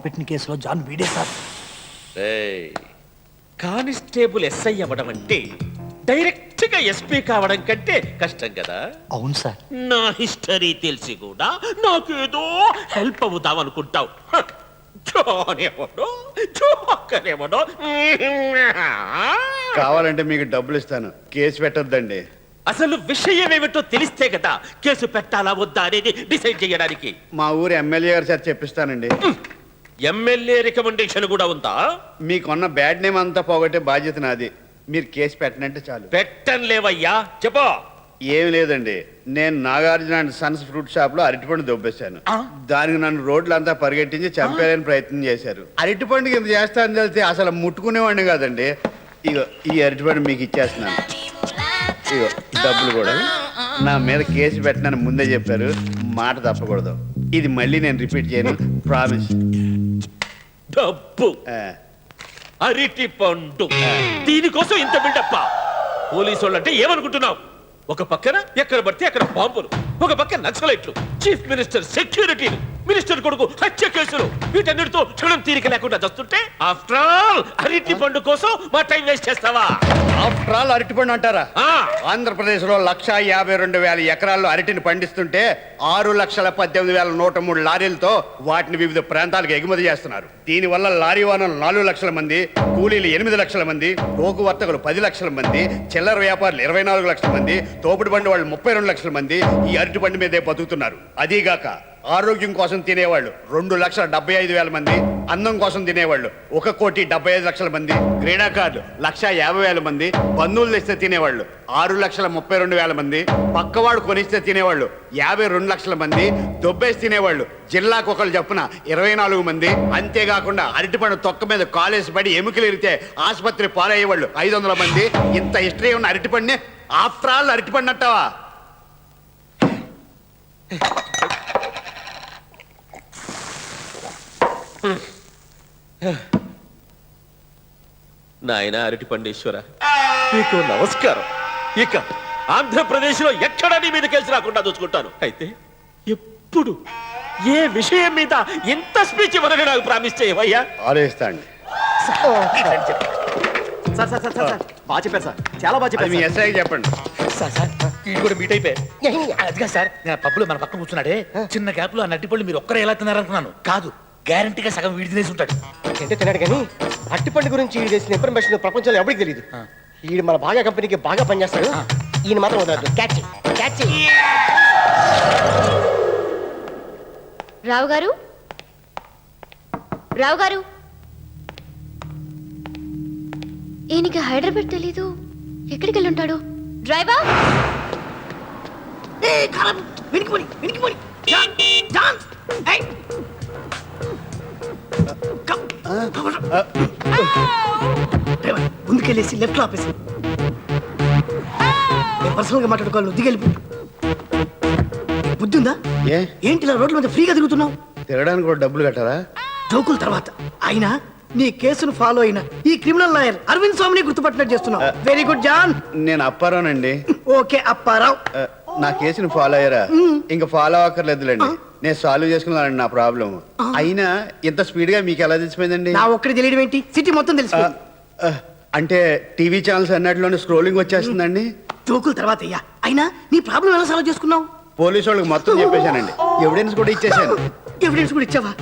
పెట్టిన కేసులో జాన్ వీడే సార్. కానిస్టేబుల్ ఎస్ఐ అవ్వడం అంటే డైరెక్ట్ గా ఎస్పీ కావడం కంటే కష్టం కదా. అవును సార్. నా హిస్టరీ తెలిసి కూడా నాకేదో హెల్ప్ అవుతావు అనుకుంటావు. కావాలంటే మీకు డబ్బులు ఇస్తాను, కేసు పెట్టొద్దండి. అసలు విషయం ఏమిటో తెలిస్తే కదా కేసు పెట్టాలా వద్దా అనేది డిసైడ్ చేయడానికి. మా ఊరు ఎమ్మెల్యే గారి చేత చెప్పిస్తానండి. ఎమ్మెల్యే రికమెండేషన్ కూడా ఉందా? మీకున్న బ్యాడ్ నేమ్ అంతా పోగొట్టే బాధ్యత నాది. మీరు కేసు పెట్టనంటే చాలు. పెట్టను లేవయ్యా, చెప్పు. ఏమి లేదండి, నేను Nagarjuna and Sons fruit shop లో అరటిపండు దొబ్బేశాను. దానికి నన్ను రోడ్లంతా పరిగెట్టించి చంపేయాలని ప్రయత్నం చేశారు. అరటిపండుకి ఇంత చేస్తానని తెలిస్తే అసలు ముట్టుకునేవాడిని కాదండి. ఇగో ఈ అరటిపండు మీకు ఇచ్చేస్తున్నాను. ఇగో డబ్బులు కూడా. నా మీద కేసు పెట్టనని ముందే చెప్పారు, మాట తప్పకూడదు. ఇది మళ్ళీ నేను రిపీట్ చేయను, ప్రామిస్. డబ్బు, అరటి పండు, దీనికోసం ఇంత బిల్డప్ప. పోలీసు వాళ్ళంటే ఏమనుకుంటున్నావు? ఒక పక్కన ఎక్కడ పడితే అక్కడ బాంబులు, ఒక పక్కన నక్సలైట్లు, చీఫ్ మినిస్టర్ సెక్యూరిటీలు, మినిస్టర్ కొడుకు హత్య కేసులు, వీటన్నిటితో క్షణం తీరిక లేకుండా చస్తుంటే ఆఫ్టర్ ఆల్ అరటి పండు కోసం మా టైం వేస్ట్ చేస్తావా? ఆఫ్టర్ ఆల్ అరటిపండు అంటారా? ఆంధ్రప్రదేశ్ లో 1,52,000 ఎకరాల్లో అరటిని పండిస్తుంటే 6,18,103 లారీలతో వాటిని వివిధ ప్రాంతాలకు ఎగుమతి చేస్తున్నారు. దీనివల్ల లారీ ఓనర్లు 4 లక్షల మంది, కూలీలు 8 లక్షల మంది, రోగు వర్తకులు 10 లక్షల మంది, చిల్లర వ్యాపారులు 24 లక్షల మంది, తోపుడు బండి వాళ్ళు 32 లక్షల మంది ఈ అరటి పండు మీదే బతుకుతున్నారు. అదీగాక ఆరోగ్యం కోసం తినేవాళ్ళు 2,75,000 మంది, అన్నం కోసం తినేవాళ్ళు 1,75,00,000 మంది, క్రీడాకారులు 1,50,000 మంది, బంధువులు తెస్తే తినేవాళ్ళు 6,32,000 మంది, పక్కవాడు కొనిస్తే తినేవాళ్ళు 52 లక్షల మంది, దొబ్బేసి తినేవాళ్ళు జిల్లాకు ఒకళ్ళు చొప్పున 24 మంది. అంతేకాకుండా అరటిపండు తొక్క మీద కాలేసి పడి ఎముకలు ఇరితే ఆసుపత్రి పాలయ్యేవాళ్ళు 500 మంది. ఇంత హిస్టరీ ఉన్న అరటిపండుని ఆఫ్టర్ ఆల్ అరటిపండు అంటావా? నాయన అరటి పండేశ్వర, నీకు నమస్కారం. ఇక ఆంధ్రప్రదేశ్ లో ఎక్కడా నీ మీద కేసు రాకుండా చూసుకుంటాను. అయితే ఎప్పుడు ఏ విషయం మీద ఎంత స్పీచ్ ఇవ్వాలని నాకు ప్రామిస్ చేయవయ్యా? ఆలోచిస్తాండి. బాగా చెప్పారు సార్, చాలా బాగా చెప్పారు. మీ ఎస్ఐ చెప్పండి. సార్ ఇది కూడా మీట్ అయిపోయి అదిగా సార్. నేను పబ్బులో మన పక్కన కూర్చున్నాడే, చిన్న గ్యాప్ లో ఆ నట్టిపళ్ళు మీరు ఒక్కరే ఎలా తిన్నారనుకున్నాను. కాదు, గ్యారంటీగా సగం వీడి తినేసి ఉంటాడు. అంటే తిన్నాడు కానీ అట్టిపండు గురించి ఈడు చేసిన ఇన్ఫర్మేషన్ ప్రపంచంలో ఎవరికి తెలియదు. ఈడు మన బాగా కంపెనీకి బాగా పనిచేస్తాడు. ఈయన మాత్రం వదలదు. Catch catch. రావు గారు, రావు గారు, ఈయనకి హైదరాబాద్ తెలీదు. ఎక్కడికి వెళ్ళి ఉంటాడు? డ్రైవర్, ముందుకెళ్ళేసి లెఫ్ట్ లో ఆపేసి పర్సనల్ గా మాట్లాడుకోవాలి. దిగెళ్ళిపో. బుద్ధి ఉందా? ఏంటి ఇలా రోడ్ల మీద ఫ్రీగా తిరుగుతున్నావు? తిరగడానికి కూడా డబ్బులు కట్టారా? జోకుల తర్వాత అయినా నీ కేసును ఫాలో అయిన ఈ క్రిమినల్ లాయర్ అరవింద్ స్వామిని గుర్తుపట్టినట్టు చేస్తున్నావు. Very good John. నేను అప్పారావునండి. ఓకే అప్పారావు. నా కేసును ఫాలో అయ్యారా? ఇంకా ఫాలో అక్కర్లేదులేండి, నేను సాల్వ్ చేసుకున్నానండి నా ప్రాబ్లం. అయినా ఇంత స్పీడ్ గా మీకు ఎలా తెలిసిపోయిందండి? నా ఒక్కడి తెలియడం ఏంటి, సిటీ మొత్తం తెలిసిపోయింది. అంటే టీవీ ఛానల్స్ అన్నట్లోనే స్క్రోలింగ్ వచ్చేస్తుందండి. జోకుల తర్వాత అయ్యా, అయినా నీ ప్రాబ్లం ఎలా సాల్వ్ చేసుకున్నావు? పోలీసు వాళ్ళకి మొత్తం చెప్పేశానండి, ఎవిడెన్స్ కూడా ఇచ్చేసాను. ఎవిడెన్స్ కూడా ఇచ్చావా?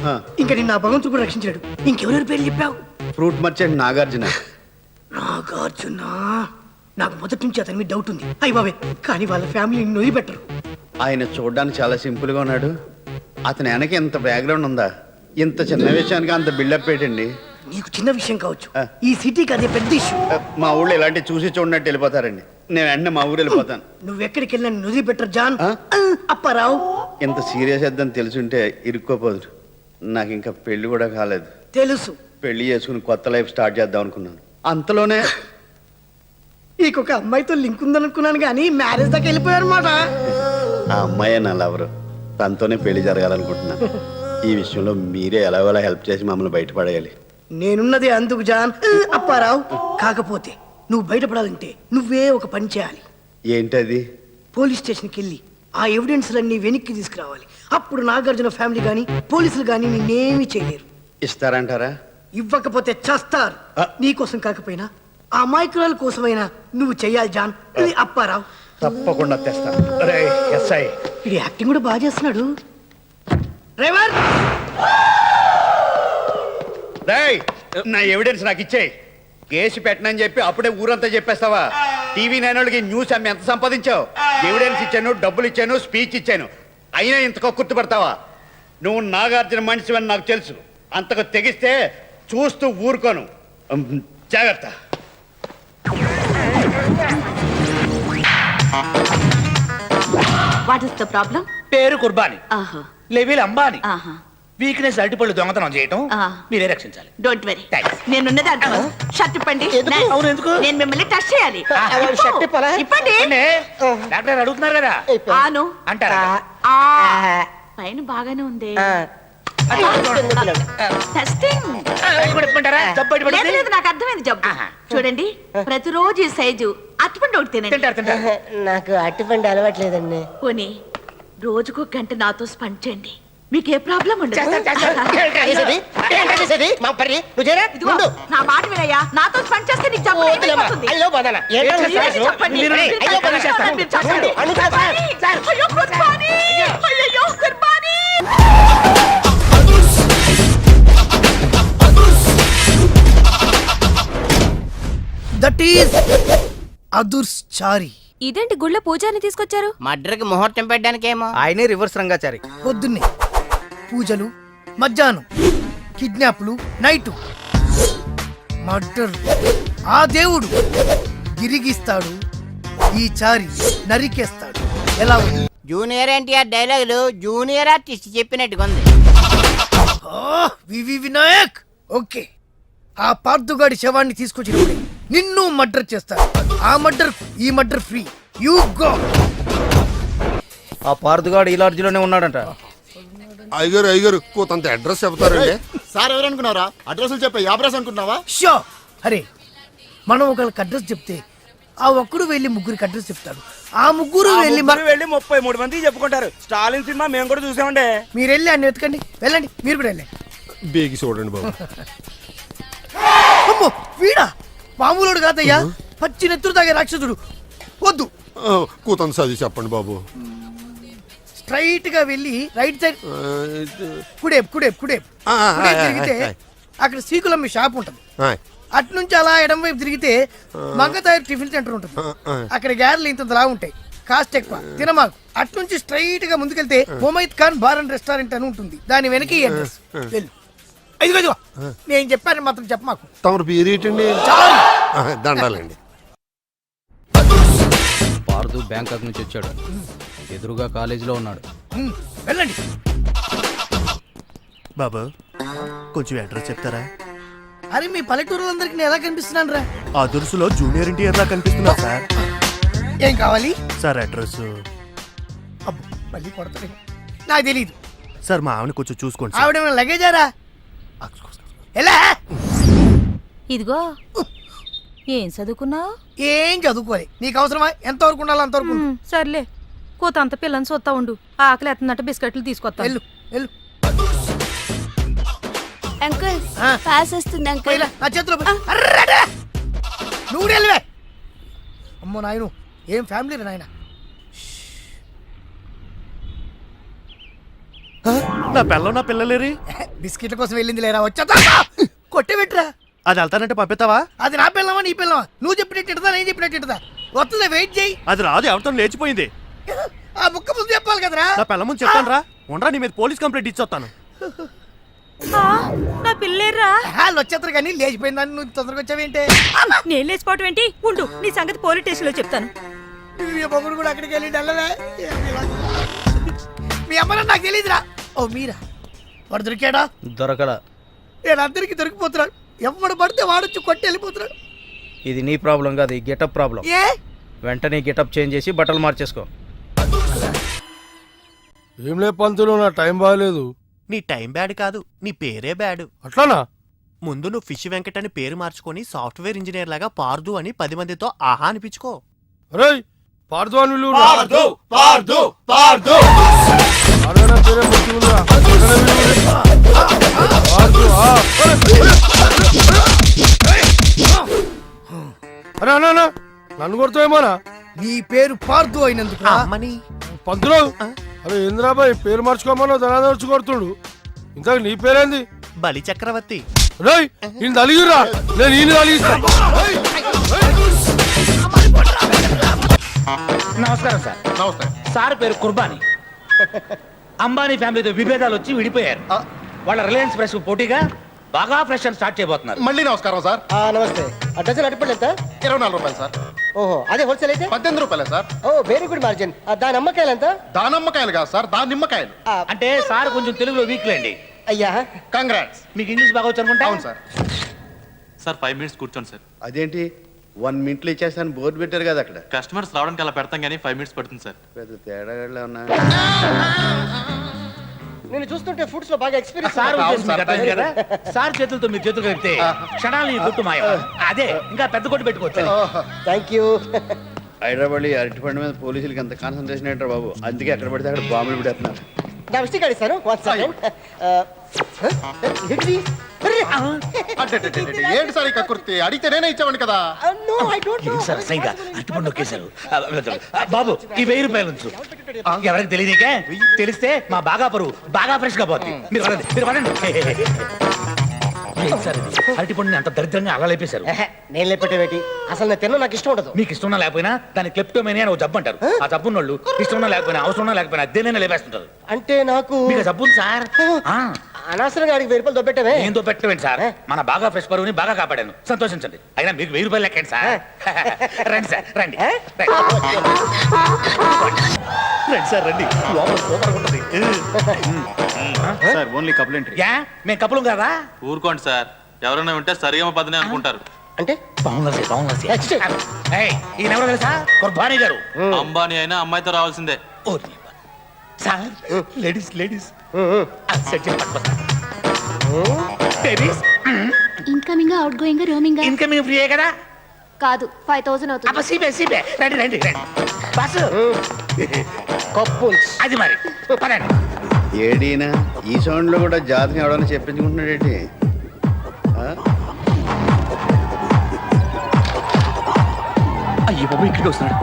ఇంకా నిన్న భగవంతుడు కూడా రక్షించాడు. ఇంకెవరెవరి పేరు చెప్పావు? Fruit merchant Nagarjuna. నాగార్జున, నాకు మొదటి నుంచి అతని మీద డౌట్ ఉంది. అయ్య బాబే, కానీ వాళ్ళ ఫ్యామిలీని నొయ్యి పెట్టరు. ఆయన చూడడానికి చాలా సింపుల్ గా ఉన్నాడు. అతని వెనక ఎంత బ్యాక్గ్రౌండ్ ఉందా? ఇంత చిన్న విషయానికి అంత బిల్డప్ ఏంటండి? నీకు చిన్న విషయం కావచ్చు, ఈ సిటీకి అదే పెద్ద ఇష్యూ. మా ఊళ్ళో ఇలాంటి చూసి చూడనట్టు వెళ్ళిపోతారండి. నేను వెంటనే మా ఊరు వెళ్ళిపోతాను. నువ్వెక్కడికి వెళ్ళినా నొయ్యి పెట్టరు జాన్. అప్పారావు, ఇంత సీరియస్ అద్దని తెలుసుంటే ఇరుక్కోపోదు. నాకు ఇంకా పెళ్లి కూడా కాలేదు. తెలుసు. పెళ్లి చేసుకుని కొత్త లైఫ్ స్టార్ట్ చేద్దాం అనుకున్నాను. అంతలోనే నీకొక అమ్మాయితో లింక్ ఉందనుకున్నాను కానీ మ్యారేజ్ దాకా వెళ్ళిపోయారు అనమాట. ఆ అమ్మాయి నా లవరు, తనతోనే పెళ్లి జరగాలనుకుంటున్నాను. ఈ విషయంలో మీరే ఎలాగోలా హెల్ప్ చేసి మమ్మల్ని బయటపడేయాలి. నేనున్నది అందుకు జాన్. అప్పారావు, కాకపోతే నువ్వు బయటపడాలంటే నువ్వే ఒక పని చేయాలి. ఏంటది? పోలీస్ స్టేషన్కి వెళ్ళి ఆ ఎవిడెన్స్లన్నీ వెనక్కి తీసుకురావాలి. అప్పుడు నాగార్జున ఫ్యామిలీ కానీ పోలీసులు కానీ నిన్నేమీ చేయలేరు. ఇస్తారంటారా? ఇవ్వకపోతే చస్తారు. నీకోసం కాకపోయినా ఆ అమాయకురాల కోసమైనా నువ్వు చెయ్యాలి జాన్. ఇది అప్పారావు. తప్పకుండా తెస్తా. రే ఎస్ఐ, ఇది యాక్టింగ్ కూడా బాగా చేస్తున్నాడు. డ్రైవర్, రేయ్ నా ఎవిడెన్స్ నాకు ఇచ్చేయి. కేసు పెట్టనని చెప్పి అప్పుడే ఊరంతా చెప్పేస్తావా? టీవీ నైన్కి న్యూస్ అమ్మి ఎంత సంపాదించావు? ఎవిడెన్స్ ఇచ్చాను, డబ్బులు ఇచ్చాను, స్పీచ్ ఇచ్చాను, అయినా ఇంతకు గుర్తుపడతావా? నువ్వు నాగార్జున మనిషివని నాకు తెలుసు. అంతకు తెగిస్తే చూస్తూ ఊరుకోను. జాగ్రత్త. What is the problem? పేరు కుర్బాని, ఆహా లెవెల్ అంబాని, ఆహా వీక్నెస్ అరటిపళ్ళు దొంగతనం చేయటం. ఆ. మీరే రక్షించాలి. Don't very. Thanks. నేనున్నది అర్థం. షర్ట్ ఇప్పండి. ఎందుకు? అవును, ఎందుకు? నేను మిమ్మల్ని టచ్ చేయాలి. ఎవరు షర్ట్ ఇప్పాలా? ఇప్పండి. ఏండి? డాక్టర్ అడుగుతున్నారు కదా ఆను అంటారా? ఆ పైన బాగానే ఉంది. టెస్టింగ్. అది కూడా ఇప్పమంటారా? జబ్బు బయట లేదు పడింది. లేదు, నాకు అర్థమైంది జబ్బు. ఆహా. చూడండి, ప్రతిరోజు ఈ సైజు అట్టుపండి ఒకటి తినండి. తింటారు తింటారు. నాకు అట్టిపండి అలవాట్లేదండి. పోనీ రోజుకు గంట నాతో స్పెండ్ చేయండి, మీకు ఏ ప్రాబ్లం ఉండదు. చేస్తారు, చేస్తారు. చేసేది? ఏంటో చేసేది? మా పని నువ్వు చేయరా? ఇదిగో, ముందు. నా మాట వినయ్యా, నాతో స్పెండ్ చేస్తే నీకు జబ్బు వద్దులేమ్మా. అయిపోతుంది. అయ్యో బనానా. ఏంటో ఏం చేస్తావు? చేస్తావు? చెప్పండి. మీరు- మీరు అయ్యో, చెప్పండి. పని చేస్తాను. మీరు చెప్పండి. అను సార్, సార్. అయ్యో, కుర్బానీ. అయ్యయ్యో, కుర్బానీ. దట్ ఈస్ అదుర్స్ చారి. ఇదేంటి గుళ్ళ పూజారిని తీసుకొచ్చారు? మడ్రకి ముహూర్తం పెట్టడానికేమో. ఆయనే రివర్స్ రంగాచారి. పొద్దున్నే పూజలు, మధ్యాహ్నం కిడ్నాప్లు, నైటు మర్డర్. ఆ దేవుడు గిరిగిస్తాడు, ఈ చారి నరికేస్తాడు. ఎలా ఉంది? జూనియర్ ఎన్టీఆర్ డైలాగులు జూనియర్ ఆర్టిస్ట్ చెప్పినట్టుగా ఉంది. వివి వినాయక్. ఓకే, ఆ పార్థుగాడి శవాన్ని తీసుకొచ్చినప్పుడు నిన్ను మర్డర్ చేస్తాడు. ఆ మర్డర్, ఈ మర్డర్ ఫ్రీ. You go. ఆ పార్థుగాడు ఈ లాడ్జిలోనే ఉన్నాడంట. అయ్యగారు కొంత అడ్రస్ చెప్తారండి. సార్ ఎవరనుకున్నారా? అడ్రస్లు చెప్పే యాబ్రాస్ అనుకున్నావా? షో. అరే, మనం ఒకళ్ళకి అడ్రస్ చెప్తే ఆ ఒక్కడు వెళ్ళి ముగ్గురికి అడ్రస్ చెప్తాడు. ఆ ముగ్గురు వెళ్ళి 33 మంది చెప్పుకుంటారు. స్టాలిన్ సినిమా మేము కూడా చూసామండి. మీరు వెళ్ళి అన్ని వెతకండి. వెళ్ళండి, మీరు కూడా వెళ్ళండి. బేగి చూడండి బాబు. అమ్మో, వీడా? మామూలుడు కాదయ్యా, పచ్చి నెత్తురు తాగే రాక్షసుడు. వద్దు, కూతంత చదివి చెప్పండి బాబు. స్ట్రైట్ గా వెళ్ళి రైట్ సైడ్ కుడేపు కుడేపు కుడేపు ఆ, ఆ, కుడేపు ఆ, తిరిగితే ఆ, అక్కడ శ్రీకులమ్మి షాప్ ఉంటుంది. అటు నుంచి అలా ఎడం వైపు తిరిగితే మంగతాయర్ టిఫిన్ సెంటర్ ఉంటుంది. అక్కడ గ్యారెలు ఇంతలా ఉంటాయి, కాస్ట్ ఎక్కువ, తినమాకు. అటు నుంచి స్ట్రైట్ గా ముందుకెళ్తే మొమైద్ ఖాన్ బార్ అండ్ రెస్టారెంట్ అని ఉంటుంది. దాని వెనక ఈ అడ్రస్. వెళ్ళు. ఇదిగో ఇదిగో, నేను చెప్పాను మాత్రం చెప్పమాకు. తమరు పేరు ఏంటండి? చాలు. దండాలండి. పార్దు బ్యాంకాక్ నుంచి వచ్చాడు. ఎదురుగా కాలేజీలో ఉన్నాడు. వెళ్ళండి. బాబు, కొంచెం అడ్రస్ చెప్తారా? అరే, మీ పల్లెటూరులందరికీ నేను ఎలా కనిపిస్తున్నాను రా? ఆ దురుసులో జూనియర్ ఎన్టీఆర్ లా కనిపిస్తున్నా సార్. ఏం కావాలి సార్ అడ్రస్ అబ్బో, మళ్ళీ కొడతాడు. నాకు తెలీదు. సార్ మా ఆవిడ కొంచెం చూసుకోండి సార్. ఆవిడేమైనా లగేజారా? ఎలా? ఇదిగో, ఏం చదువుకున్నావు? ఏం చదువుకోలే. నీకు అవసరమా? ఎంతవరకు ఉండాలో అంతవరకు ఉండు. సర్లే, కోత అంత పిల్లని చూస్తా ఉండు. ఆకలి ఎత్తున్నట్టు బిస్కెట్లు తీసుకొస్తా. వెళ్ళు వెళ్ళు. అంకుల్, ఆ. పాస్ వస్తుంది అంకుల్. పోయిలా, నా చేతిలో పోయి. అర్రడా! నువ్వు కూడా వెళ్ళవే. అమ్మో నాయను, ఏం ఫ్యామిలీ రా నాయన. నా పిల్ల నా పిల్లలేరి. బిస్కెట్ల కోసం వెళ్ళింది లేరా? వచ్చా కొట్టే పెట్టరా. అది వెళ్తానంటే పంపిస్తావా? అది నా పిల్లవా నీ పిల్లవా? నువ్వు చెప్పినట్టు ఇడదా, నేను చెప్పినట్టు ఇడదా? వస్తుందా? వెయిట్ చేయి. అది రాదు, ఎవరితో లేచిపోయింది. ఆ బుక్క ముందు చెప్పాలి కదరా. నా పిల్ల ముందు చెప్తాను రా. ఉండరా, నీ మీద పోలీస్ కంప్లైంట్ ఇచ్చొస్తాను. నా పిల్లేరా? వాళ్ళు వచ్చేస్తారు కానీ లేచిపోయిందని నువ్వు తొందరగా వచ్చావేంటే? నేను లేచిపోవటం ఏంటి? ఉండు, నీ సంగతి పోలీస్ స్టేషన్ లో చెప్తాను. మీ బొమ్మను కూడా అక్కడికి వెళ్ళి వెళ్ళవే. మీ అమ్మని నాకు తెలియదురా. ఓ మీరా? వాడు దొరికాడా? దొరకడా. నేను అందరికి దొరికిపోతున్నాడు. ఎవడు పడితే వాడొచ్చి కొట్టి వెళ్ళిపోతున్నాడు. ఇది నీ ప్రాబ్లం కాదు, ఈ గెటప్ ప్రాబ్లం. ఏ? వెంటనే గెటప్ చేంజ్ చేసి బట్టలు మార్చేసుకో. ఏంలే పంతులు, నా టైం బాగాలేదు. నీ టైం బ్యాడ్ కాదు, నీ పేరే బ్యాడ్. అట్లానా? ముందు నువ్వు ఫిష్ వెంకట్ అని పేరు మార్చుకొని సాఫ్ట్వేర్ ఇంజనీర్ లాగా పార్దు అని 10 మందితో ఆహా అనిపించుకో. రేయ్ పార్దు అని పిలువు. పార్దు పార్దు పార్దు. అరే నా పేరే మంచిగుందిరా. పార్దు ఆ. అరే అన్నా అన్నా, నన్ను కొడతావేమోనా? నీ పేరు పార్దు అయినందుకు అమ్మని పంతులు అరే ఇంద్రాబాయ్ పేరు మార్చుకోమన్నా ధనాదర్చి కొడుతుడు. ఇంతకు నీ పేరేంది? బలి చక్రవర్తి. రేయ్ ఈయన తలిగిరా, నేను ఈయన తలిగిస్తా. నమస్కారం సార్. నమస్తే. సార్ పేరు కుర్బానీ. అంబానీ ఫ్యామిలీతో విభేదాలు వచ్చి విడిపోయారు. వాళ్ళ రిలయన్స్ ఫ్రెష్ పోటీగా బాగా ఫ్రెష్ అని స్టార్ట్ చేయబోతున్నారు. మళ్ళీ నమస్కారం సార్. నమస్తే. ఆ డజన్ అరటిపళ్ళు ఎంత? 24 రూపాయలు సార్. ఓహో, అదే హోల్సేల్ అయితే 18 రూపాయలే సార్. ఓ వెరీ గుడ్ మార్జిన్. దాని అమ్మకాయలు ఎంత? దానమ్మకాయలు కాదు సార్, దానిమ్మకాయలు. అంటే సార్ కొంచెం తెలుగులో వీక్ లేండి. అయ్యా కంగ్రాట్స్. మీకు ఇంగ్లీష్ బాగా వచ్చు అనుకుంటా. అవును సార్. సార్ 5 మినిట్స్ కూర్చోండి సార్. అదేంటి 1 మినిట్లో ఇచ్చేస్తాను బోర్డు పెట్టారు కదా అక్కడ. కస్టమర్స్ రావడానికి అలా పెడతాం కానీ 5 మినిట్స్ పడుతుంది సార్. పెద్ద తేడా ఉన్నా. నేను చూస్తుంటే ఫుడ్స్ లో బాగా ఎక్స్పీరియన్స్. సార్ ఉద్దేశం మీకు అర్థమైంది కదా. సార్ చేతులతో మీరు చేతులు కలిపితే క్షణాలు ఈ గుట్టు మాయం. అదే ఇంకా పెద్ద కొట్టు పెట్టుకోవచ్చు. Thank you. హైదరాబాద్ ఈ అరటిపండు మీద పోలీసులకి ఎంత కాన్సన్ట్రేషన్ ఏంటారు బాబు. అందుకే ఎక్కడ పడితే అక్కడ బాంబులు పెడుతున్నారు. నా విజిటింగ్ కార్డు ఇస్తాను. One second. ఏంటి సార్ ఇక కుర్తి అడిగితే నేనే ఇచ్చామండి కదా. No I don't know. ఏంటి సార్ అసహ్యంగా అరటిపండు నొక్కేశారు. బాబు ఈ 1000 రూపాయలు ఉంచు. ఎవరికి తెలియదుకే, తెలిస్తే మా బాగా పరువు బాగా ఫ్రెష్ గా పోతుంది. మీరు వదండి, మీరు వదండి. ఏంటి సార్ ఇది? అరటిపండుని అంత దరిద్రంగా అలా లేపేశారు. నేను లేపెట్టేవేటి? అసలు నేను తిన్నా, నాకు ఇష్టం ఉండదు. మీకు ఇష్టం ఉన్నా లేకపోయినా దాన్ని క్లెప్టోమేనియా అని ఒక జబ్బు అంటారు. ఆ జబ్బు ఉన్నోళ్ళు ఇష్టం ఉన్నా లేకపోయినా అవసరం ఉన్నా లేకపోయినా దేనైనా లేపేస్తుంటారు. అంటే నాకు మీకు జబ్బు ఉంది సార్. అనవసరంగా అడిగి 1000 రూపాయలు దొబ్బెట్టమే. ఏందో పెట్టండి సార్. మన బాగా ఫ్రెష్ పరువుని బాగా కాపాడాను, సంతోషించండి. అయినా మీకు 1000 రూపాయలు లెక్కండి సార్. రండి సార్, రండి రండి సార్, రండి. లోపల సూపర్ ఉంటుంది. Sir only couple entry. Yeah మేము కప్పులు కదా. ఊరుకోండి సార్, ఎవరైనా ఉంటే సరిగమ పదనే అనుకుంటారు. అంటే బాగుంది బాగుంది. ఈయన ఎవరో తెలుసా? కుర్బానీ గారు. అంబానీ అయినా అమ్మాయితో రావాల్సిందే. ఓ sir, ladies ladies babies. Incoming outgoing roaming incoming ఫ్రీయే కదా. కాదు 5000 అవుతుంది. అబ్బా సీబే సీబే. రండి రండి రండి బస్సు. కప్పుల్స్ అది మరి పదండి. ఏడీనా ఈ సౌండ్ లో కూడా జాతకం ఎవడన్నా చెప్పించుకుంటున్నాడు ఏంటి? అయ్యో బాబు ఇక్కడికి వస్తున్నాడు.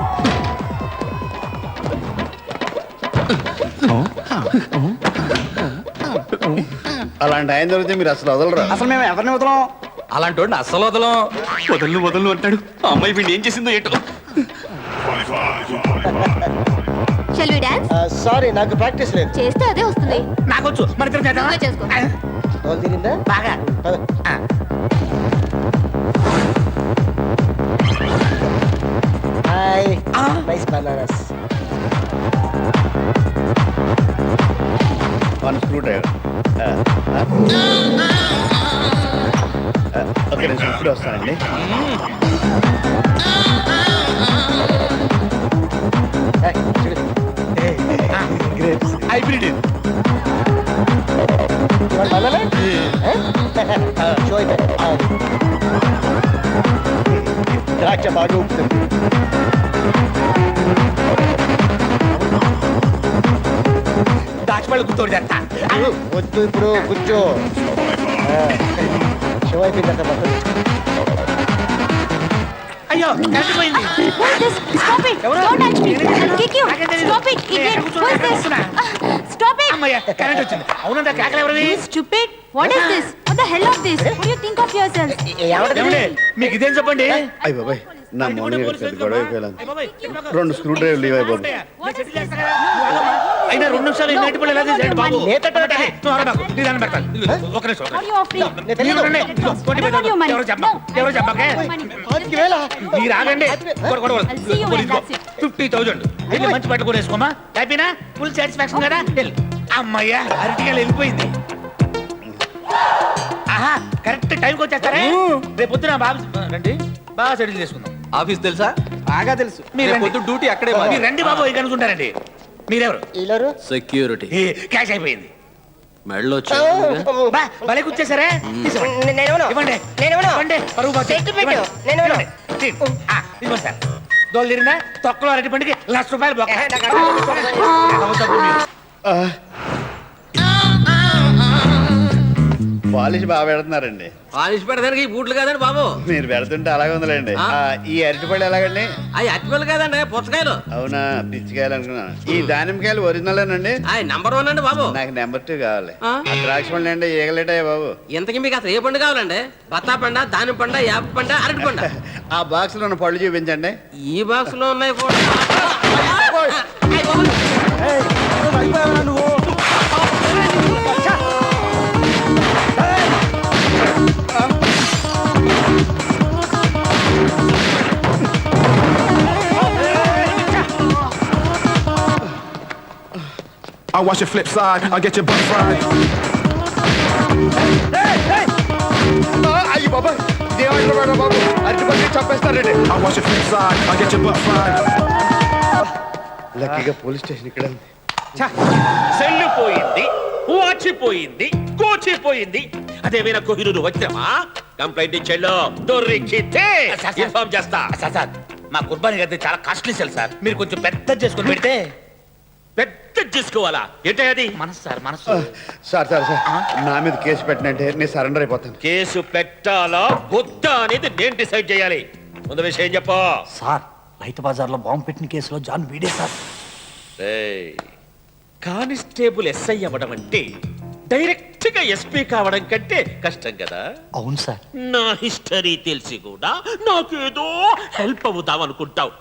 అలాంటి ఆయన దొరికితే మీరు అసలు వదలరా. అసలు మేము ఎవరిని వదలం. అలాంటి వాడిని అస్సలు వదలం. వదలు వదలు అంటాడు. ఆ అమ్మాయి వీడిని ఏం చేసిందో ఏంటో. Shall we dance? సారీ, నాకు ప్రాక్టీస్ లేదు. చేస్తే అదే వస్తుంది. నాకొచ్చు, మరి ఇద్దరం చేద్దామా? నువ్వే చేసుకో. తోలు తిరిందా? బాగా. Hi, nice bananas. One screw driver. Okay, నేను ఇప్పుడు వస్తానండి. హైబ్రిడ్. ద్రాక్ష బాగా ఉంటుంది. దాచిపళ్ళు గుర్తోడు చేస్తా. వద్దు, ఇప్పుడు కూర్చో. షో అయిపోయిందంట మొత్తం. అయ్యో కరెంట్ పోయింది. Stop it. ఎవరు? Don't touch me. I'll kick you. నాకేం తెలీదు. Stop it. Idiot. కూర్చోండి, Who is this? కూర్చున్నా. Stop it. అమ్మయ్య కరెంట్ వచ్చింది. అవునంట కేకలు ఎవరివి? You stupid. What is this? What the hell of this? What do you think of yourself? ఏమండి మీకు ఇదేం చెప్పండి. అయ్యి బాబాయ్, నా మొన్న పెద్ద గొడవ అయిపోయాను. 2 స్క్రూ డ్రైవర్లు ఇవ్వాలి బాబు. అయినా 2 నిమిషాలు ఈ నైట్ పళ్ళు ఎలా తీసేయండి బాబు. నేతట నువ్వు అరవకు. నీ దాన్ని పెడతాను. ఒక నిమిషం, ఒక What are నిమిషం. you offering? మీరు రండి. ఇదిగో, కోటి What about your money? ఎవరో చెప్పకు. ఎవరో చెప్పకే. మీరు ఆగండి. I'll see you when that's it. 50,000 వెళ్ళి మంచి బట్టలు కొనేసుకోమా. హ్యాపీనా? ఫుల్ సాటిస్ఫాక్షన్ కదా. వెళ్ళు. అమ్మయ్యా అరటికాయలు వెళ్ళిపోయింది. ఆహా కరెక్ట్ టైంకి వచ్చేస్తారే. రేపు పొద్దున బాబు రండి, బాగా సెటిల్ చేసుకుందాం. ఆఫీస్ తెలుసా? బాగా తెలుసు. మీరు రండి. పొద్దు డ్యూటీ అక్కడే. మీరు రండి బాబు, ఇక అనుకుంటారండి. మీరెవరు? ఈలరు సెక్యూరిటీ. క్యాష్ అయిపోయింది. మెడలో బా, భలే కూర్చేసారే. తీసుకోండి. ఇవ్వండి. ఇవ్వండి. పరువు పోతుంది. ఇవ్వండి. ఇవ్వండి. ఇదిగోండి సార్. దోలు తిరిగినా తొక్కలో అరటి పండుగ ₹1,00,000 బొక్క. పాలిష్ బాగా పెడుతున్నారండి. పాలిష్ పెడతానికి ఈ బూట్లు కాదండి బాబు. మీరు పెడుతుంటే అలాగే ఉందిలేండి. ఈ అరటిపళ్ళు ఎలాగండి? అవి అట్టిపళ్ళు కాదండి, పుచ్చకాయలు. అవునా, పిచ్చికాయలు అనుకున్నాను. ఈ దానిమ్మకాయలు ఒరిజినలేనండి? అవి నంబర్ 1 అండి బాబు. నాకు నెంబర్ 2 కావాలి. ఆ? ఆ ద్రాక్ష పళ్ళు అండి, ఈగలేటాయి బాబు. ఇంతకీ మీకు అసలు ఏ పండు కావాలండి? బత్తా పండ, దాని పండ, యాప పండ, అరటి పండ? ఆ బాక్స్ లో ఉన్న పళ్ళు చూపించండి. ఈ బాక్స్ లో ఉన్నాయి కూడా. I watch your flip side, I get your butt fried. అయ్యి బాబా, ఇదేమంటారు బాబు? అరటిపళ్ళు చంపేస్తారండి. I watch your flip side, I get your butt fried. లక్కీగా పోలీస్ స్టేషన్ ఇక్కడ ఉంది. సెల్లు పోయింది, వాచిపోయింది, కోచిపోయింది. అదేమైనా కోహినూరు వచ్చామా? కంప్లైంట్ ఇచ్చేళ్ళు దొరికితే ఇన్ఫార్మ్ చేస్తా. సార్, మా కుర్బానీ గారి చాలా కాస్ట్లీ సెల్ సార్. మీరు కొంచెం పెద్ద చేసుకొని పెడితే. పెద్ద చేసుకోవాలా? ఏంటే అది? మనసు సార్, మనసు. సార్ సార్ సార్, నా మీద కేసు పెట్టినంటే నేను సరెండర్ అయిపోతాను. కేసు పెట్టాలా వద్దా అనేది నేను డిసైడ్ చేయాలి. ముందు విషయం చెప్పు. సార్, రైతు బజార్లో బాంబు పెట్టిన కేసులో జాన్ వీడే సార్. ఏయ్, కానిస్టేబుల్ ఎస్ఐ అవ్వడం అంటే డైరెక్ట్ గా ఎస్పీ కావడం కంటే కష్టం కదా. అవును సార్. నా హిస్టరీ తెలిసి కూడా నాకేదో హెల్ప్ అవుతాం అనుకుంటావు.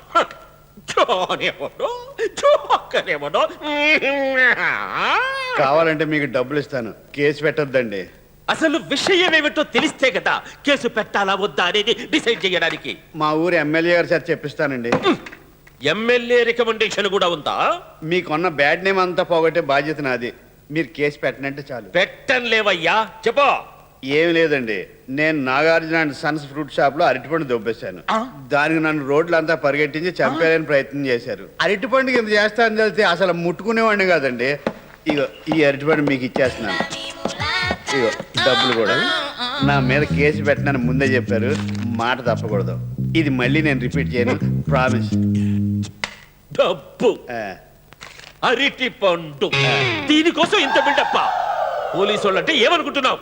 కావాలంటే మీకు డబ్బులు ఇస్తాను, కేసు పెట్టొద్దండి. అసలు విషయం ఏమిటో తెలిస్తే కదా కేసు పెట్టాలా వద్దా అనేది డిసైడ్ చేయడానికి. మా ఊరు ఎమ్మెల్యే గారు సార్ చెప్పిస్తానండి. ఎమ్మెల్యే రికమెండేషన్ కూడా ఉందా? మీకున్న బ్యాడ్ నేమ్ అంతా పోగొట్టే బాధ్యత నాది. మీరు కేసు పెట్టనంటే చాలు. పెట్టంలేవయ్యా, చెప్పు. ఏమి లేదండి, నేను Nagarjuna and Sons fruit shop లో అరటిపండు దొబ్బేశాను. దానికి నన్ను రోడ్లంతా పరిగెట్టించి చంపేయాలని ప్రయత్నం చేశారు. అరటిపండుకి ఇంత చేస్తానని తెలిస్తే అసలు ముట్టుకునేవాడిని కాదండి. ఇగో ఈ అరటిపండు మీకు ఇచ్చేస్తున్నాను. ఇగో డబ్బులు కూడా. నా మీద కేసు పెట్టనని ముందే చెప్పారు, మాట తప్పకూడదు. ఇది మళ్ళీ నేను రిపీట్ చేయను, ప్రామిస్. డబ్బు, అరటి పండు, దీనికోసం ఇంత బిల్డప్ప. పోలీసు వాళ్ళంటే ఏమనుకుంటున్నావు?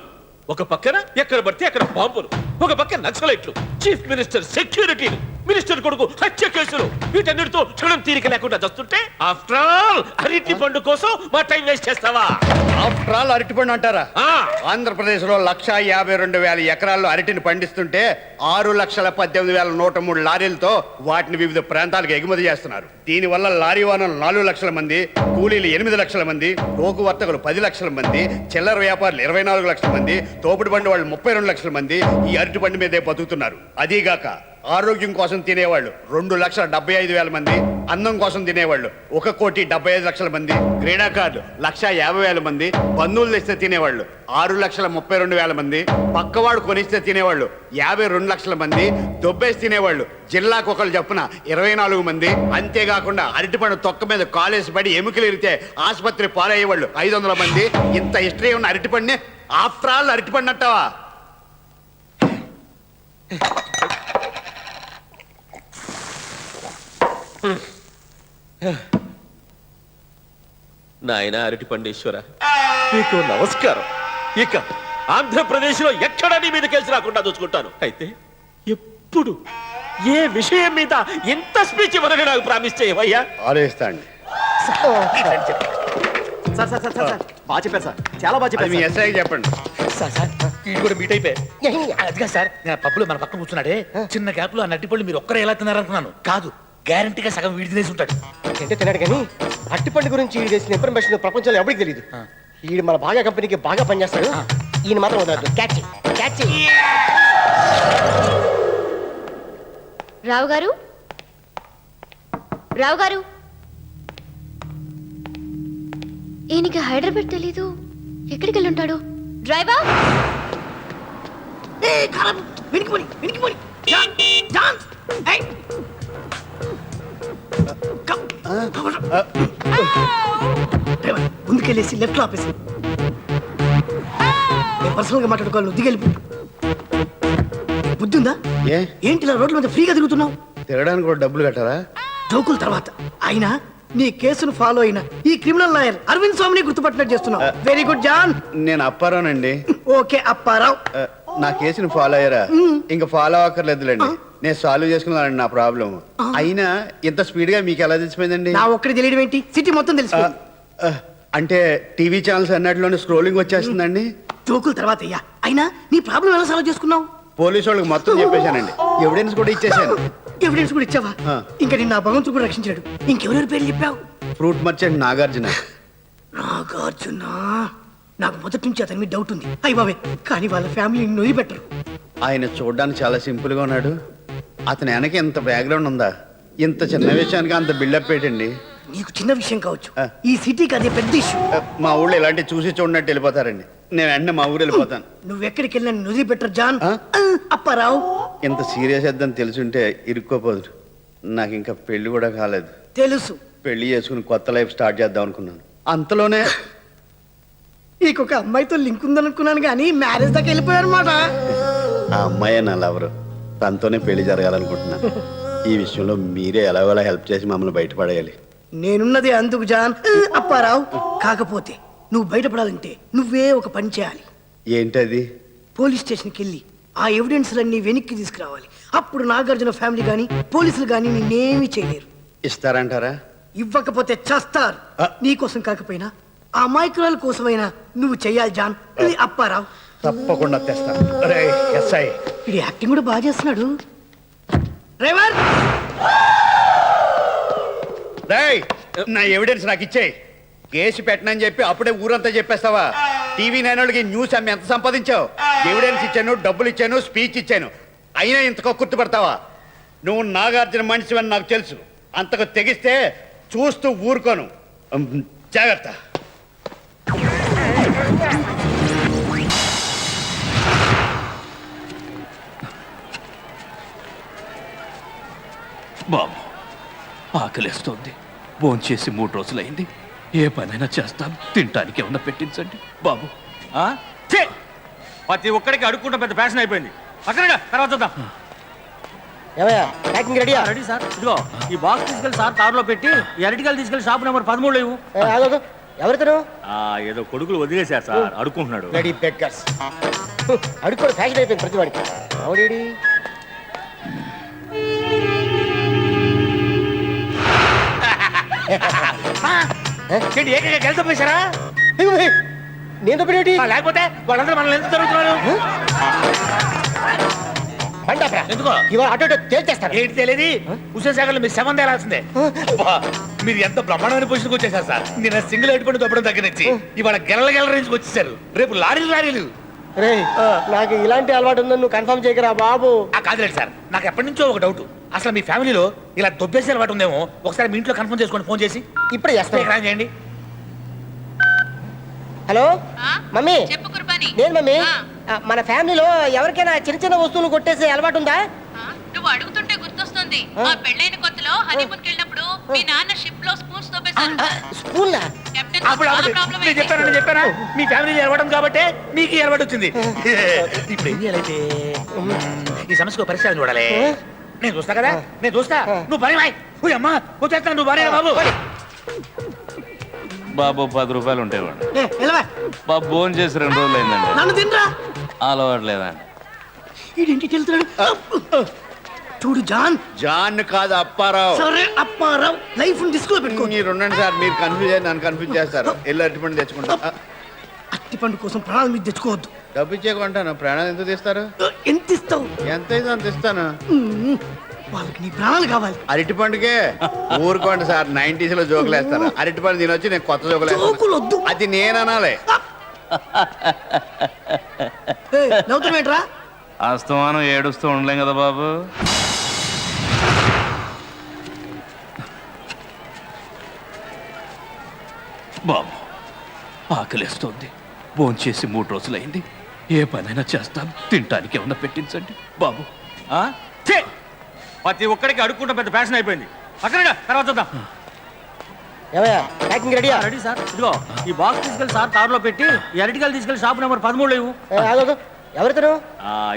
ఒక పక్కన ఎక్కడ పడితే అక్కడ బాంబులు, ఒక పక్కన నక్సలైట్లు, చీఫ్ మినిస్టర్ సెక్యూరిటీలు, మినిస్టర్ కొడుకు హత్య కేసులు, వీటన్నిటితో క్షణం తీరిక లేకుండా దస్తుంటే ఆఫ్టర్ ఆల్ అరటి పండు కోసం మా టైం వేస్ట్ చేస్తావా? ఆఫ్టర్ ఆల్ అరటిపండు అంటారా? ఆంధ్రప్రదేశ్ లో 1,52,000 ఎకరాల్లో అరటిని పండిస్తుంటే 6,18,103 లారీలతో వాటిని వివిధ ప్రాంతాలకు ఎగుమతి చేస్తున్నారు. దీనివల్ల లారీ ఓనర్లు 4 లక్షల మంది, కూలీలు 8 లక్షల మంది, రోగు వర్తకులు 10 లక్షల మంది, చిల్లర వ్యాపారులు 24 లక్షల మంది, తోపుడు బండి వాళ్ళు 32 లక్షల మంది ఈ అరటి పండు మీదే బతుకుతున్నారు. అదీగాక ఆరోగ్యం కోసం తినేవాళ్ళు 2,75,000 మంది, అందం కోసం తినేవాళ్ళు 1,75,00,000 మంది, క్రీడాకారులు 1,50,000 మంది, బంధువులు తెస్తే తినేవాళ్ళు 6,32,000 మంది, పక్కవాడు కొనిస్తే తినేవాళ్ళు 52 లక్షల మంది, దొబ్బేసి తినేవాళ్ళు జిల్లాకు ఒకళ్ళు చొప్పున 24 మంది. అంతేకాకుండా అరటిపండు తొక్క మీద కాలేసి పడి ఎముకలు ఇరితే ఆసుపత్రి పాలయ్యేవాళ్ళు 500 మంది. ఇంత హిస్టరీ ఉన్న అరటిపండుని ఆఫ్టర్ ఆల్ అరటిపండు అంటావా? నాయన అరటి పండేశ్వర, నీకు నమస్కారం. ఇక ఆంధ్రప్రదేశ్ లో ఎక్కడా నీ మీద కేసు రాకుండా చూసుకుంటాను. అయితే ఎప్పుడు ఏ విషయం మీద ఎంత స్పీచ్ ఇవ్వనని నాకు ప్రామిస్ చేయవయ్యా? ఆలోచిస్తాండి. బాగా చెప్పారు సార్, చాలా బాగా అది మీ ఎస్ఐ చెప్పండి. సార్, ఇది కూడా మీట్ అయిపోయి. అదిగా సార్, నేను పప్పులో మన పక్కన కూర్చున్నాడే, చిన్న గ్యాప్ లో ఆ నట్టిపళ్ళు మీరు ఒక్కరే ఎలా తిన్నారనుకున్నాను. కాదు, గ్యారంటీగా సగం వీడి తినేసి ఉంటాడు. అంటే తిన్నాడు కానీ అరటిపండు గురించి ఈడు చేసిన ఇన్ఫర్మేషన్ ప్రపంచంలో ఎవరికి తెలియదు. ఈడు మన బాగా కంపెనీకి బాగా పనిచేస్తాడు. ఈయన మాత్రం వదలదు. Catch catch. రావు గారు, రావు గారు, ఈయనకి హైదరాబాద్ తెలీదు. ఎక్కడికి వెళ్ళి ఉంటాడు? డ్రైవర్, ముందుకెళ్ళేసి లెఫ్ట్ లో ఆపేసి పర్సనల్ గా మాట్లాడుకోవాలి. దిగెళ్ళిపో. బుద్ధి ఉందా? ఏంటి ఇలా రోడ్ల మీద ఫ్రీగా తిరుగుతున్నావు? తిరగడానికి కూడా డబ్బులు కట్టారా? జోకుల తర్వాత అయినా నీ కేసును ఫాలో అయిన ఈ క్రిమినల్ లాయర్ అరవింద్ స్వామిని గుర్తుపట్టినట్టు చేస్తున్నావు. Very good John. నేను అప్పారానండి. ఓకే అప్పారావు. నా కేసుని ఫాలో అయ్యారా? ఇంకా ఫాలో అక్కర్లేదులేండి, నేను సాల్వ్ చేసుకున్నానండి నా ప్రాబ్లం. అయినా ఇంత స్పీడ్ గా మీకు ఎలా తెలిసిపోయిందండి? నా ఒక్కడి తెలియడం ఏంటి, సిటీ మొత్తం తెలుసు. అంటే టీవీ ఛానల్స్ అన్నిటిలోనే స్క్రోలింగ్ వచ్చేస్తుందండి. జోకుల తర్వాత అయ్యా, అయినా నీ ప్రాబ్లం ఎలా సాల్వ్ చేసుకున్నావు? పోలీసు వాళ్ళకి మొత్తం చెప్పేశానండి, ఎవిడెన్స్ కూడా ఇచ్చేసాను. ఎవిడెన్స్ కూడా ఇచ్చావా? ఇంకా నిన్న ఆ భగవంతుడు కూడా రక్షించాడు. ఇంకెవరెవరి పేర్లు చెప్పావు? Fruit merchant Nagarjuna. నాగార్జున, నాకు మొదటి నుంచి అతని మీద డౌట్ ఉంది. అయ్య బాబే, కానీ వాళ్ళ ఫ్యామిలీ నొయ్యి పెట్టరు. ఆయన చూడడానికి చాలా సింపుల్ గా ఉన్నాడు. అతని వెనక ఇంత బ్యాక్గ్రౌండ్ ఉందా? ఇంత చిన్న విషయానికి అంత బిల్డప్ ఏంటండి? నీకు చిన్న విషయం కావచ్చు, ఈ సిటీకి అదే పెద్ద ఇష్యూ. మా ఊళ్ళో ఇలాంటి చూసి చూడనట్టు వెళ్ళిపోతారండి. నేను వెంటనే మా ఊరు వెళ్ళిపోతాను. నువ్వు ఎక్కడికి వెళ్ళినా నొయ్యి పెట్టరు జాన్. అప్పారావు, ఇంత సీరియస్ వద్దని తెలుసుంటే ఇరుక్కోపోదు. నాకు ఇంకా పెళ్లి కూడా కాలేదు. తెలుసు. పెళ్లి చేసుకుని కొత్త లైఫ్ స్టార్ట్ చేద్దాం అనుకున్నాను. అంతలోనే నీకొక అమ్మాయితో లింక్ ఉందనుకున్నాను, కానీ మ్యారేజ్ దాకా వెళ్ళిపోయారు అన్నమాట. ఆ అమ్మాయి నా లవరు, తనతోనే పెళ్లి జరగాలనుకుంటున్నాను. ఈ విషయంలో మీరే ఎలాగోలా హెల్ప్ చేసి మమ్మల్ని బయటపడేయాలి. నేనున్నది అందుకు జాన్. అప్పారావు, కాకపోతే నువ్వు బయటపడాలంటే నువ్వే ఒక పని చేయాలి. ఏంటది? పోలీస్ స్టేషన్కి వెళ్ళి ఆ ఎవిడెన్స్లన్నీ వెనక్కి తీసుకురావాలి. అప్పుడు నాగార్జున ఫ్యామిలీ కానీ పోలీసులు కానీ నిన్నేమీ చేయలేరు. ఇస్తారంటారా? ఇవ్వకపోతే చేస్తారు. నీకోసం కాకపోయినా ఆ అమాయకురాల కోసమైనా నువ్వు చెయ్యాలి జాన్. ఇది అప్పారావు. తప్పకుండా తెస్తాను. ఇది యాక్టింగ్ కూడా బాగా చేస్తున్నాడు. డ్రైవర్, నా ఎవిడెన్స్ నాకు ఇచ్చేయి. కేసు పెట్టనని చెప్పి అప్పుడే ఊరంతా చెప్పేస్తావా? టీవీ నైనోళ్ళకి న్యూస్ అమ్మి ఎంత సంపాదించావు? ఎవిడెన్స్ ఇచ్చాను, డబ్బులు ఇచ్చాను, స్పీచ్ ఇచ్చాను, అయినా ఇంతకు గుర్తుపడతావా? నువ్వు నాగార్జున మనిషి అని నాకు తెలుసు. అంతకు తెగిస్తే చూస్తూ ఊరుకోను. జాగ్రత్త. బాబు, ఆకలిస్తోంది. భోంచేసి 3 రోజులైంది. ఏ పనైనా చేస్తాను, తినటానికి ఏమన్నా పెట్టించండి బాబు. ప్రతి ఒక్కడికి అడుక్కుంటా పెద్ద ఫ్యాషన్ అయిపోయింది. అక్కడ తర్వాత చూద్దాం. రెడీయా? Ready sir. ఇదిగో ఈ బాక్స్ తీసుకెళ్ళి సార్ కారులో పెట్టి ఈ అరటికాయలు తీసుకెళ్ళి షాప్ నెంబర్ 13 ఇవ్వు. ఎవరితను? ఏదో కొడుకులు వదిలేశారు సార్, అడుక్కుంటున్నాడు. Ready beggars. అడుక్కోడు ఫ్యాషన్ అయిపోయింది ప్రతి వాడికి. అవుడేడి ఏకైనా తప్పేశారా? నేను తప్పేటి? లేకపోతే వాళ్ళందరూ మనల్ని ఎంత జరుగుతున్నారు? ఎందుకో ఇవాళ అటు ఇటు తేల్చేస్తాను. ఏంటి తెలియదు? హుసేన్ సాగర్ మీ సంబంధం ఎలాల్సిందే. మీరు ఎంత బ్రహ్మాండమైన పొజిషన్కి వచ్చేసారు సార్. నేను సింగిల్ ఎట్టుకుని దొప్పడం దగ్గర నుంచి ఇవాళ గెలల రేంజ్కి వచ్చేసారు. రేపు లారీలు. రే, నాకు ఇలాంటి అలవాటు ఉందని నువ్వు కన్ఫర్మ్ చేయకరా బాబు. కాదులేదు సార్, నాకు ఎప్పటి నుంచో ఒక డౌట్. అసలు మీ ఫ్యామిలీలో ఇలా దొబ్బేసే అలవాటు ఉందేమో. ఒకసారి మీ ఇంట్లో కన్ఫర్మ్ చేసుకోండి, ఫోన్ చేసి. ఇప్పుడే చేస్తాను. చేయండి. Hello mummy. చెప్పు కుర్బానీ. నేను మమ్మీ, మన ఫ్యామిలీలో ఎవరికైనా చిన్న చిన్న వస్తువులు కొట్టేసే అలవాటు ఉందా? నువ్వు అడుగుతుంటే గుర్తొస్తుంది. మా పెళ్ళైన కొత్తలో హనీమూన్కి వెళ్ళినప్పుడు మీ నాన్న షిప్ లో స్పూన్స్ తోపేశారు. స్పూన్లా? నేను చెప్పానా మీ ఫ్యామిలీ ఎలవడం కాబట్టి మీకు ఎలవాటు వచ్చింది. ఇప్పుడు ఏం చేయాలైతే ఈ సమస్యకు పరిష్కారం చూడాలి. నేను చూస్తా కదా, నేను చూస్తా. నువ్వు పని అమ్మా వచ్చేస్తాను. నువ్వు భార్య బాబు. బాబు 10 రూపాయలు ఉంటాయి బాబు. భోజనం చేసి 2 రోజులు అయిందండి. నన్ను తినరా? అలవాట్లేదండి. ఇంటికి వెళ్తాడు. చూడు జాన్. జాన్ కాదు అప్పారావు. సరే అప్పారావు, లైఫ్ డిస్కో పెట్టుకో. మీరు ఉండండి సార్, మీరు కన్ఫ్యూజ్ అయ్యి నన్ను కన్ఫ్యూజ్ చేస్తారు. ఎల్లు అరటిపండు తెచ్చుకుంటా. అరటిపండు కోసం ప్రాణాలు మీద తెచ్చుకోవద్దు. డబ్బు ఇచ్చేకుంటాను. ప్రాణాలు ఎంత తీస్తారు? ఎంత ఇస్తావు? ఎంత అయితే అంత ఇస్తాను. వాళ్ళకి నీ ప్రాణాలు కావాలి. అరటిపండుకే ఊరుకోండి సార్. 90s లో జోకులు వేస్తారు. అరటిపండు తినొచ్చి నేను కొత్త జోకులు వద్దు. అది నేను అనాలి. నవ్వుతున్నావేంట్రా? అస్తమానం ఏడుస్తూ ఉండలేం కదా బాబు. బాబు, ఆకలిస్తోంది. భోంచేసి 3 రోజులైంది. ఏ పనైనా చేస్తాను, తినటానికి ఏమన్నా పెట్టించండి బాబు. ప్రతి ఒక్కడికి అడుక్కుంటా పెద్ద ఫ్యాషన్ అయిపోయింది. అక్కడ తర్వాత చూద్దాం. రెడీయా? Ready sir. ఇదిగో ఈ బాక్స్ తీసుకెళ్ళి సార్ కారులో పెట్టి ఈ అరటికాయలు తీసుకెళ్ళి షాప్ నెంబర్ 13 ఇవ్వు. ఎవరితను?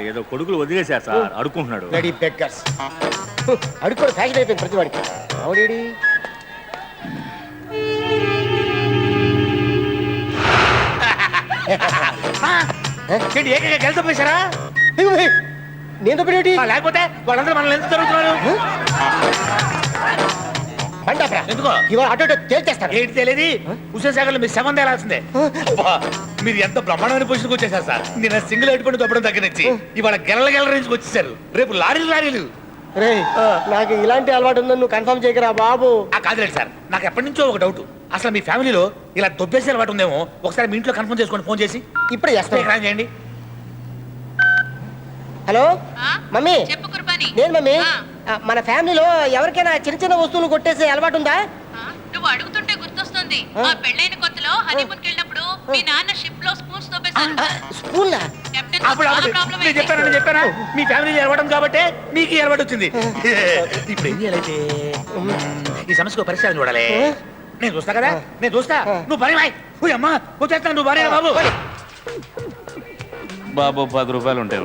ఏదో కొడుకులు వదిలేశారు సార్, అడుక్కుంటున్నాడు. Ready beggars. అడుక్కోడు ఫ్యాషన్ అయిపోయింది ప్రతి వాడికి. అవుడేడి ఏంటి ఏకైక గెలుతూ పోసారా నేను తప్పేటి లేకపోతే వాళ్ళందరూ మనల్ని ఎంత జరుగుతున్నారు బండాపరా ఎందుకో ఇవాళ అటు ఇటు తేల్చేస్తారు. ఏంటి తెలియదు హుసేన్ సాగర్ లో మీరు శవం తేలాల్సిందే అబ్బా, మీరు ఎంత బ్రహ్మాండమైన పొజిషన్కి వచ్చేసారు సార్ నేను సింగిల్ ఎట్టుకుని దొప్పడం దగ్గర నుంచి ఇవాళ గెల నుంచి వచ్చేసారు రేపు లారీలు రే నాకు ఇలాంటి అలవాటు ఉందని నువ్వు కన్ఫర్మ్ చేయకరా బాబు. కాదులేదు సార్ నాకు ఎప్పటి నుంచో ఒక డౌట్ అసలు మీ ఫ్యామిలీలో ఇలా దొబ్బేసే అలవాటు ఉందేమో ఒకసారి మీ ఇంట్లో కన్ఫర్మ్ చేసుకోండి ఫోన్ చేసి ఇప్పుడే చేస్తా. ఎక్కడ చేయండి. హలో మమ్మీ చెప్పు కుర్బానీ. నేను మమ్మీ మన ఫ్యామిలీలో ఎవరికైనా చిన్న చిన్న వస్తువులు కొట్టేసే అలవాటు ఉందా? నువ్వు అడుగుతుంటే గుర్తొస్తుంది మా పెళ్ళైన కొత్తలో హనీమూన్ వెళ్ళినప్పుడు మీ నాన్న షిప్ లో స్పూన్స్ తోపేశారు. స్పూన్లా? కెప్టెన్ అప్పుడు చాలా ప్రాబ్లం నేను చెప్పానా మీ ఫ్యామిలీ ఎలవడం కాబట్టి మీకు ఎలవాటు వచ్చింది ఇప్పుడు ఏం చేయాలైతే ఈ సమస్యకు పరిష్కారం చూడాలి. నేను చూస్తా కదా నేను చూస్తా నువ్వు పని బాయ్ అమ్మా వచ్చేస్తాను నువ్వు భార్య బాబు బాబు 10 రూపాయలు ఉంటాయి.